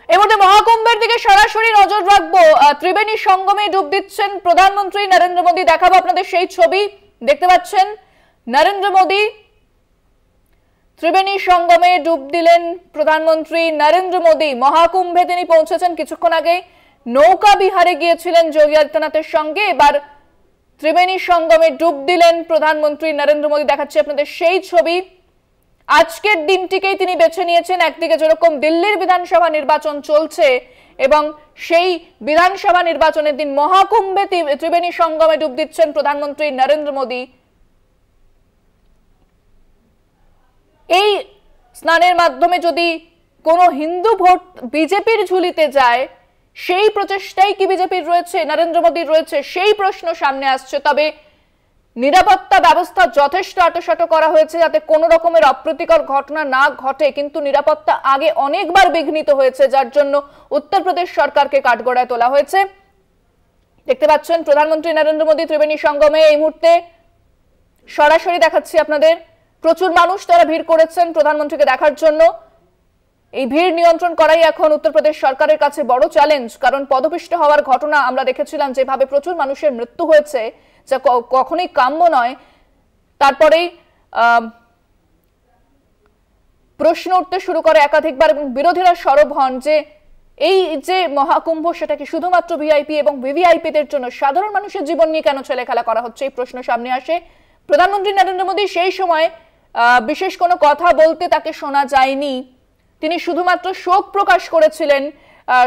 এবারে মহাকুম্ভের দিকে সরাসরি নজর রাখবো। ত্রিবেণী সঙ্গমে ডুব দিচ্ছেন প্রধানমন্ত্রী নরেন্দ্র মোদী। দেখাবো আপনাদের সেই ছবি, দেখতে পাচ্ছেন নরেন্দ্র মোদী ত্রিবেণী সঙ্গমে ডুব দিলেন প্রধানমন্ত্রী নরেন্দ্র মোদী। মহাকুম্ভে তিনি পৌঁছেছেন কিছুক্ষণ আগে, নৌকা বিহারে গিয়েছিলেন যোগী আদিত্যনাথের সঙ্গে। এবার ত্রিবেণী সঙ্গমে ডুব দিলেন প্রধানমন্ত্রী নরেন্দ্র মোদী। দেখাচ্ছি আপনাদের সেই ছবি। আজকের দিনটিকেই তিনি বেছে নিয়েছেন। একদিকে যেরকম দিল্লির বিধানসভা নির্বাচন চলছে এবং সেই বিধানসভা নির্বাচনের দিন মহাকুম্ভে ত্রিবেণী সঙ্গমে ডুব দিচ্ছেন প্রধানমন্ত্রী নরেন্দ্র মোদী। এই স্নানের মাধ্যমে যদি কোনো হিন্দু ভোট বিজেপির ঝুলিতে যায়, সেই প্রচেষ্টাই কি বিজেপির রয়েছে, নরেন্দ্র মোদীর রয়েছে, সেই প্রশ্ন সামনে আসছে। তবে নিরাপত্তা ব্যবস্থা যথেষ্ট আঁটোসাঁটো করা হয়েছে যাতে কোনো রকমের অপ্রীতিকর ঘটনা না ঘটে, কিন্তু নিরাপত্তা আগে অনেকবার বিঘ্নিত হয়েছে, যার জন্য উত্তরপ্রদেশ সরকারকে কাঠগড়ায় তোলা হয়েছে। দেখতে পাচ্ছেন প্রধানমন্ত্রী নরেন্দ্র মোদী ত্রিবেণী সঙ্গমে এই মুহূর্তে সরাসরি দেখাচ্ছি আপনাদের। প্রচুর মানুষ তারা ভিড় করেছেন প্রধানমন্ত্রীকে দেখার জন্য। এই ভিড় নিয়ন্ত্রণ করাই এখন উত্তরপ্রদেশ সরকারের কাছে বড় চ্যালেঞ্জ, কারণ পদপিষ্ট হওয়ার ঘটনা আমরা দেখেছিলাম যেভাবে প্রচুর মানুষের মৃত্যু হয়েছে, যা কখনোই কাম্য নয়। তারপরেই প্রশ্ন উঠতে শুরু করে একাধিকবার এবং বিরোধীরা সরব হন যে এই যে মহাকুম্ভ, সেটা কি শুধুমাত্র ভিআইপি এবং ভিভিআইপিদের জন্য, সাধারণ মানুষের জীবন নিয়ে কেন ছেলে খেলা করা হচ্ছে, এই প্রশ্ন সামনে আসে। প্রধানমন্ত্রী নরেন্দ্র মোদী সেই সময় বিশেষ কোনো কথা বলতে তাকে শোনা যায়নি। তিনি শুধুমাত্র শোক প্রকাশ করেছিলেন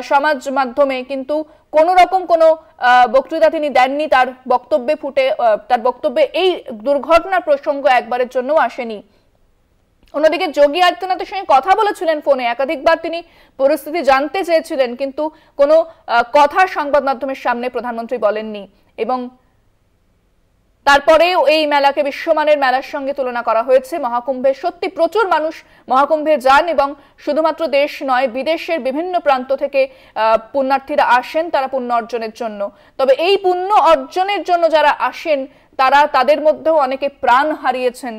সমাজ মাধ্যমে, কিন্তু কোনো রকম কোনো বক্তৃতা তিনি দেননি। তার বক্তব্যে এই দুর্ঘটনার প্রসঙ্গ একবারের জন্য আসেনি। অন্যদিকে যোগী আদিত্যনাথের সঙ্গে কথা বলেছিলেন ফোনে, একাধিকবার তিনি পরিস্থিতি জানতে চেয়েছিলেন, কিন্তু কোনো কথা সংবাদ মাধ্যমের সামনে প্রধানমন্ত্রী বলেননি। এবং তারপরেও এই মেলাকে বিশ্বমানের মেলার সঙ্গে তুলনা করা হয়েছে। মহাকুম্ভে সত্যি প্রচুর মানুষ মহাকুম্ভে যান এবং শুধুমাত্র দেশ নয়, বিদেশের বিভিন্ন প্রান্ত থেকে পুণ্যার্থীরা আসেন তারা পুণ্য অর্জনের জন্য। তবে এই পুণ্য অর্জনের জন্য যারা আসেন তাদের মধ্যেও অনেকে প্রাণ হারিয়েছেন।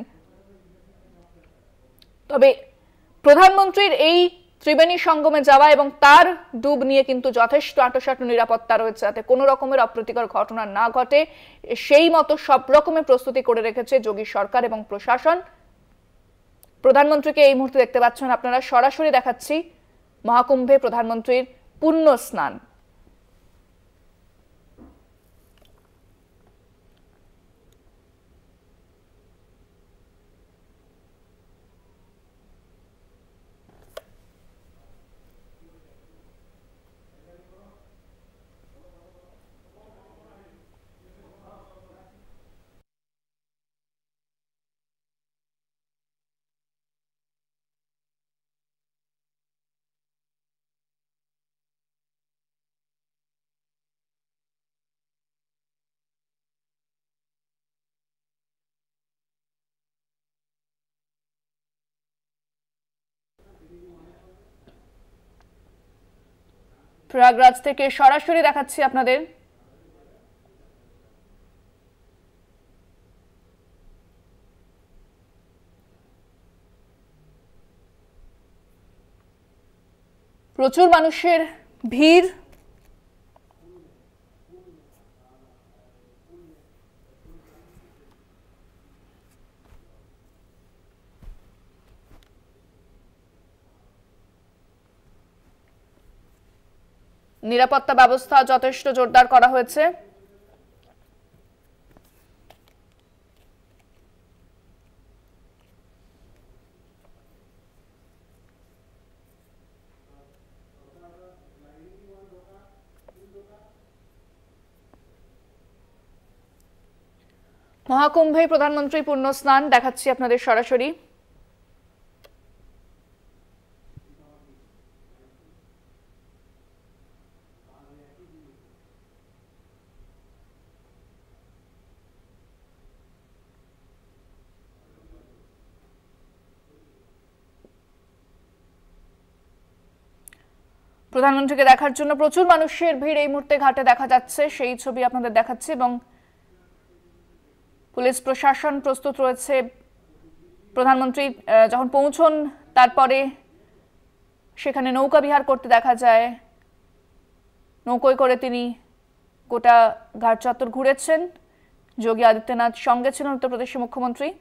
তবে প্রধানমন্ত্রীর এই ত্রিবেণী সঙ্গমে যাওয়া এবং তার ডুব নিয়ে কিন্তু যথেষ্ট আঁটোসাঁটো নিরাপত্তা রয়েছে, যাতে কোনো রকমের অপ্রীতিকর ঘটনা না ঘটে, সেই মতো সব রকমের প্রস্তুতি করে রেখেছে যোগী সরকার এবং প্রশাসন। প্রধানমন্ত্রীকে এই মুহূর্তে দেখতে পাচ্ছেন আপনারা, সরাসরি দেখাচ্ছি মহাকুম্ভে প্রধানমন্ত্রীর পুণ্য স্নান। প্রয়াগরাজ থেকে সরাসরি দেখাচ্ছি আপনাদের। প্রচুর মানুষের ভিড়। নিরাপত্তা ব্যবস্থা যথেষ্ট জোরদার করা হয়েছে। মহাকুম্ভে প্রধানমন্ত্রী পুণ্য স্নান দেখাচ্ছি আপনাদের সরাসরি। প্রধানমন্ত্রীকে দেখার জন্য প্রচুর মানুষের ভিড় এই মুহূর্তে ঘাটে দেখা যাচ্ছে, সেই ছবি আপনাদের দেখাচ্ছি। এবং পুলিশ প্রশাসন প্রস্তুত রয়েছে। প্রধানমন্ত্রী যখন পৌঁছন তারপরে সেখানে নৌকা বিহার করতে দেখা যায়। নৌকোয় করে তিনি গোটা ঘাট চত্বর ঘুরেছেন। যোগী আদিত্যনাথ সঙ্গে ছিলেন উত্তরপ্রদেশের মুখ্যমন্ত্রী।